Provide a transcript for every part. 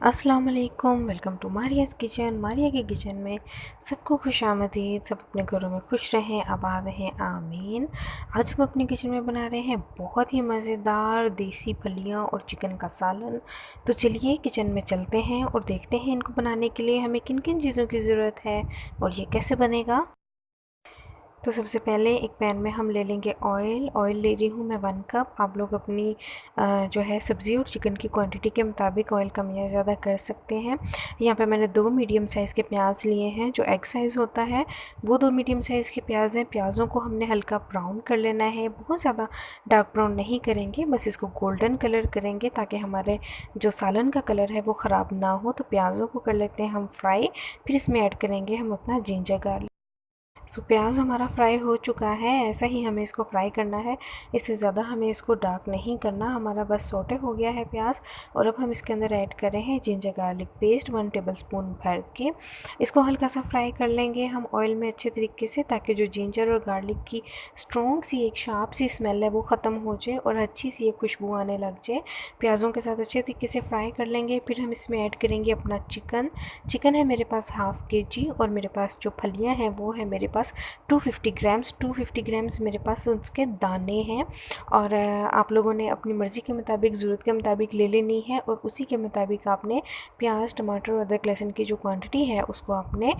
अस्सलाम वालेकुम। Welcome to Maria's kitchen. Maria के किचन में सबको खुशामदीद। सब अपने घरों में खुश रहें, आबाद रहें, आमीन। आज हम अपने किचन में बना रहे हैं बहुत ही मज़ेदार देसी फलियां और चिकन का सालन। तो चलिए किचन में चलते हैं और देखते हैं इनको बनाने के लिए हमें किन किन चीज़ों की ज़रूरत है और ये कैसे बनेगा। तो सबसे पहले एक पैन में हम ले लेंगे ऑयल ले रही हूँ मैं 1 कप। आप लोग अपनी जो है सब्ज़ी और चिकन की क्वांटिटी के मुताबिक ऑयल कम या ज़्यादा कर सकते हैं। यहाँ पे मैंने 2 मीडियम साइज़ के प्याज लिए हैं, जो एग साइज़ होता है वो 2 मीडियम साइज़ के प्याज हैं। प्याज़ों को हमने हल्का ब्राउन कर लेना है, बहुत ज़्यादा डार्क ब्राउन नहीं करेंगे, बस इसको गोल्डन कलर करेंगे ताकि हमारे जो सालन का कलर है वो ख़राब ना हो। तो प्याज़ों को कर लेते हैं हम फ्राई, फिर इसमें ऐड करेंगे हम अपना जिंजर गार्लिक। सो प्याज हमारा फ्राई हो चुका है, ऐसा ही हमें इसको फ्राई करना है, इससे ज़्यादा हमें इसको डार्क नहीं करना। हमारा बस सौटे हो गया है प्याज। और अब हम इसके अंदर ऐड कर रहे हैं जिंजर गार्लिक पेस्ट 1 टेबलस्पून भर के। इसको हल्का सा फ्राई कर लेंगे हम ऑयल में अच्छे तरीके से, ताकि जो जिंजर और गार्लिक की स्ट्रॉन्ग सी एक शार्प सी स्मेल है वो ख़त्म हो जाए और अच्छी सी एक खुशबू आने लग जाए। प्याज़ों के साथ अच्छे तरीके से फ्राई कर लेंगे। फिर हम इसमें ऐड करेंगे अपना चिकन है मेरे पास हाफ़ kg, और मेरे पास जो फलियाँ हैं वो है मेरे पास 250 ग्राम्स मेरे पास उसके दाने हैं। और आप लोगों ने अपनी मर्ज़ी के मुताबिक, ज़रूरत के मुताबिक ले लेनी है, और उसी के मुताबिक आपने प्याज, टमाटर और अदरक लहसुन की जो क्वांटिटी है उसको आपने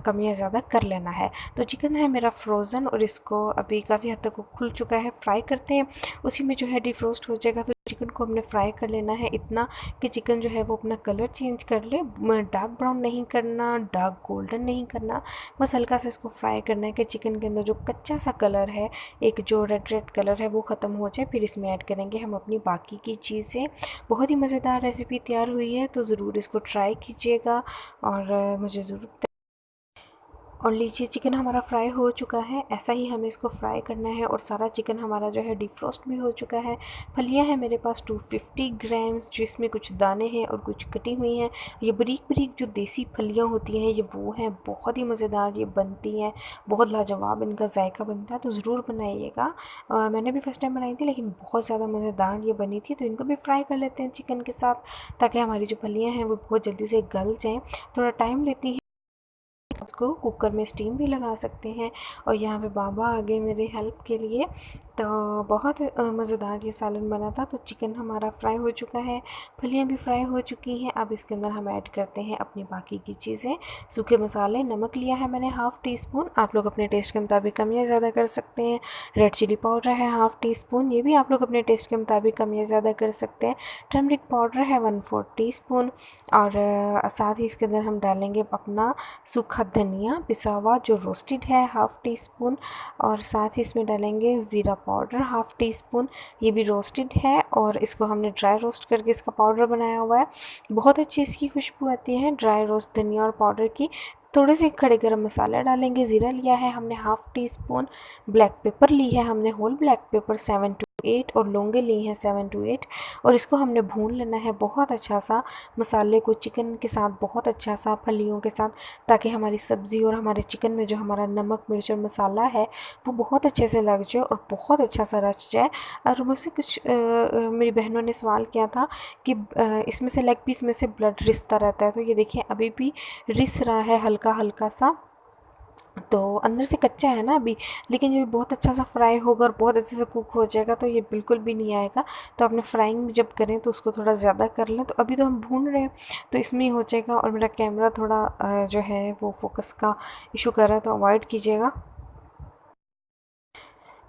कम या ज़्यादा कर लेना है। तो चिकन है मेरा फ्रोज़न और इसको अभी काफ़ी हद तक वो खुल चुका है। फ्राई करते हैं, उसी में जो है डिफ्रोस्ट हो जाएगा। तो चिकन को हमने फ्राई कर लेना है इतना कि चिकन जो है वो अपना कलर चेंज कर ले। डार्क ब्राउन नहीं करना, डार्क गोल्डन नहीं करना, बस हल्का सा इसको फ्राई करना है कि चिकन के अंदर जो कच्चा सा कलर है, एक जो रेड रेड कलर है वो ख़त्म हो जाए। फिर इसमें ऐड करेंगे हम अपनी बाकी की चीज़ें। बहुत ही मज़ेदार रेसिपी तैयार हुई है, तो ज़रूर इसको ट्राई कीजिएगा और मुझे ज़रूर। और लीजिए चिकन हमारा फ्राई हो चुका है, ऐसा ही हमें इसको फ्राई करना है। और सारा चिकन हमारा जो है डिफ्रोस्ट भी हो चुका है। फलियां हैं मेरे पास 250 ग्राम्स, जिसमें कुछ दाने हैं और कुछ कटी हुई हैं। ये बारीक बारीक जो देसी फलियां होती हैं ये वो हैं, बहुत ही मज़ेदार ये बनती हैं, बहुत लाजवाब इनका जायका बनता है। तो ज़रूर बनाइएगा। मैंने भी फर्स्ट टाइम बनाई थी, लेकिन बहुत ज़्यादा मज़ेदार ये बनी थी। तो इनको भी फ्राई कर लेते हैं चिकन के साथ, ताकि हमारी जो फलियाँ हैं वो बहुत जल्दी से गल जाएँ। थोड़ा टाइम लेती है, उसको कुकर में स्टीम भी लगा सकते हैं। और यहाँ पे बाबा आ गए मेरे हेल्प के लिए। तो बहुत मज़ेदार ये सालन बना था। तो चिकन हमारा फ्राई हो चुका है, फलियाँ भी फ्राई हो चुकी हैं। अब इसके अंदर हम ऐड करते हैं अपनी बाकी की चीज़ें। सूखे मसाले, नमक लिया है मैंने हाफ़ टी स्पून, आप लोग अपने टेस्ट के मुताबिक कम या ज़्यादा कर सकते हैं। रेड चिली पाउडर है हाफ़ टी स्पून, ये भी आप लोग अपने टेस्ट के मुताबिक कम या ज़्यादा कर सकते हैं। टर्मरिक पाउडर है 1/4 टी स्पून। और साथ ही इसके अंदर हम डालेंगे अपना सूखा धनिया पिसा हुआ जो रोस्टेड है हाफ़ टी स्पून। और साथ ही इसमें डालेंगे ज़ीरा पाउडर हाफ़ टी स्पून, ये भी रोस्टेड है और इसको हमने ड्राई रोस्ट करके इसका पाउडर बनाया हुआ है। बहुत अच्छी इसकी खुशबू आती है ड्राई रोस्ट धनिया और पाउडर की। थोड़े से खड़े गरम मसाला डालेंगे। ज़ीरा लिया है हमने half teaspoon. Black pepper ली है हमने होल ब्लैक पेपर 7 to 8, और लौंगे ली हैं 7 to 8। और इसको हमने भून लेना है बहुत अच्छा सा, मसाले को चिकन के साथ बहुत अच्छा सा, फलियों के साथ, ताकि हमारी सब्ज़ी और हमारे चिकन में जो हमारा नमक मिर्च और मसाला है वो बहुत अच्छे से लग जाए और बहुत अच्छा सा रच जाए। और मुझसे कुछ मेरी बहनों ने सवाल किया था कि इसमें से लेग पीस में से ब्लड रिसता रहता है। तो ये देखिए अभी भी रिस रहा है हल्का हल्का सा, तो अंदर से कच्चा है ना अभी, लेकिन जब बहुत अच्छा सा फ्राई होगा और बहुत अच्छे से कुक हो जाएगा तो ये बिल्कुल भी नहीं आएगा। तो आपने फ्राइंग जब करें तो उसको थोड़ा ज़्यादा कर लें। तो अभी तो हम भून रहे हैं तो इसमें ही हो जाएगा। और मेरा कैमरा थोड़ा जो है वो फोकस का इशू कर रहा है, तो अवॉइड कीजिएगा।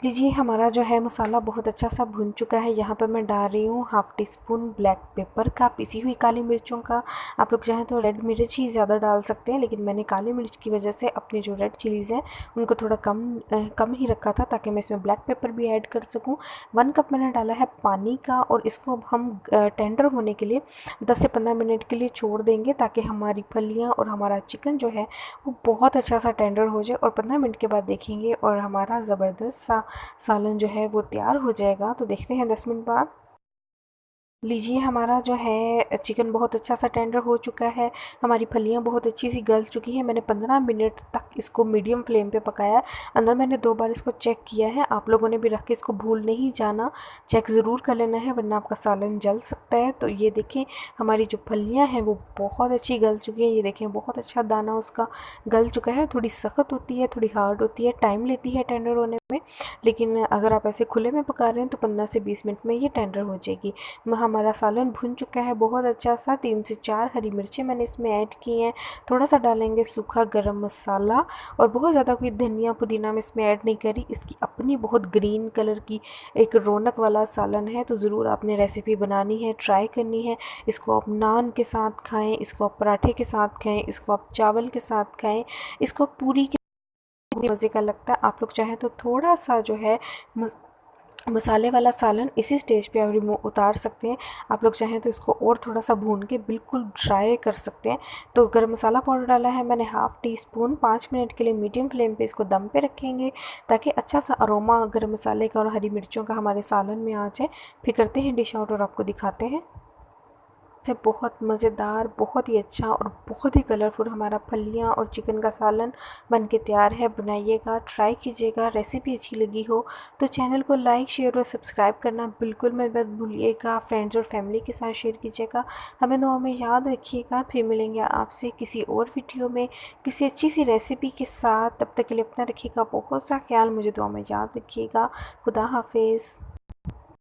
लीजिए हमारा जो है मसाला बहुत अच्छा सा भुन चुका है। यहाँ पर मैं डाल रही हूँ half teaspoon black paper का, पिसी हुई काली मिर्चों का। आप लोग चाहें तो रेड मिर्च ही ज़्यादा डाल सकते हैं, लेकिन मैंने काली मिर्च की वजह से अपनी जो रेड चिलीज़ हैं उनको थोड़ा कम ही रखा था, ताकि मैं इसमें ब्लैक पेपर भी ऐड कर सकूँ। 1 कप मैंने डाला है पानी का, और इसको अब हम टेंडर होने के लिए 10 से 15 मिनट के लिए छोड़ देंगे, ताकि हमारी फलियाँ और हमारा चिकन जो है वो बहुत अच्छा सा टेंडर हो जाए। और 15 मिनट के बाद देखेंगे और हमारा ज़बरदस्त सा सालन जो है वो तैयार हो जाएगा। तो देखते हैं 10 मिनट बाद। लीजिए हमारा जो है चिकन बहुत अच्छा सा टेंडर हो चुका है, हमारी फलियाँ बहुत अच्छी सी गल चुकी हैं। मैंने 15 मिनट तक इसको मीडियम फ्लेम पे पकाया। अंदर मैंने 2 बार इसको चेक किया है। आप लोगों ने भी रख के इसको भूल नहीं जाना, चेक ज़रूर कर लेना है वरना आपका सालन जल सकता है। तो ये देखें हमारी जो फलियाँ हैं वो बहुत अच्छी गल चुकी हैं। ये देखें बहुत अच्छा दाना उसका गल चुका है। थोड़ी सख्त होती है, थोड़ी हार्ड होती है, टाइम लेती है टेंडर होने में, लेकिन अगर आप ऐसे खुले में पका रहे हैं तो 15 से 20 मिनट में ये टेंडर हो जाएगी। हमारा सालन भुन चुका है बहुत अच्छा सा। 3 से 4 हरी मिर्चें मैंने इसमें ऐड की हैं। थोड़ा सा डालेंगे सूखा गरम मसाला, और बहुत ज़्यादा कोई धनिया पुदीना में इसमें ऐड नहीं करी। इसकी अपनी बहुत ग्रीन कलर की एक रौनक वाला सालन है, तो ज़रूर आपने रेसिपी बनानी है, ट्राई करनी है। इसको आप नान के साथ खाएं, इसको आप पराठे के साथ खाएं, इसको आप चावल के साथ खाएं, इसको आप पूरी के मज़े का लगता है। आप लोग चाहें तो थोड़ा सा जो है मसाले वाला सालन इसी स्टेज पे आप रिमूव उतार सकते हैं। आप लोग चाहें तो इसको और थोड़ा सा भून के बिल्कुल ड्राई कर सकते हैं। तो गरम मसाला पाउडर डाला है मैंने हाफ़ टी स्पून। 5 मिनट के लिए मीडियम फ्लेम पे इसको दम पे रखेंगे ताकि अच्छा सा अरोमा गरम मसाले का और हरी मिर्चों का हमारे सालन में आ जाए। फिर करते हैं डिश आउट और आपको दिखाते हैं। से बहुत मज़ेदार, बहुत ही अच्छा और बहुत ही कलरफुल हमारा फलियाँ और चिकन का सालन बन के तैयार है। बनाइएगा, ट्राई कीजिएगा। रेसिपी अच्छी लगी हो तो चैनल को लाइक, शेयर और सब्सक्राइब करना बिल्कुल मत भूलिएगा। फ्रेंड्स और फैमिली के साथ शेयर कीजिएगा। हमें दुआ में याद रखिएगा। फिर मिलेंगे आपसे किसी और वीडियो में किसी अच्छी सी रेसिपी के साथ। तब तक के लिए अपना रखिएगा बहुत सा ख्याल। मुझे दुआ में याद रखिएगा। खुदा हाफिज़।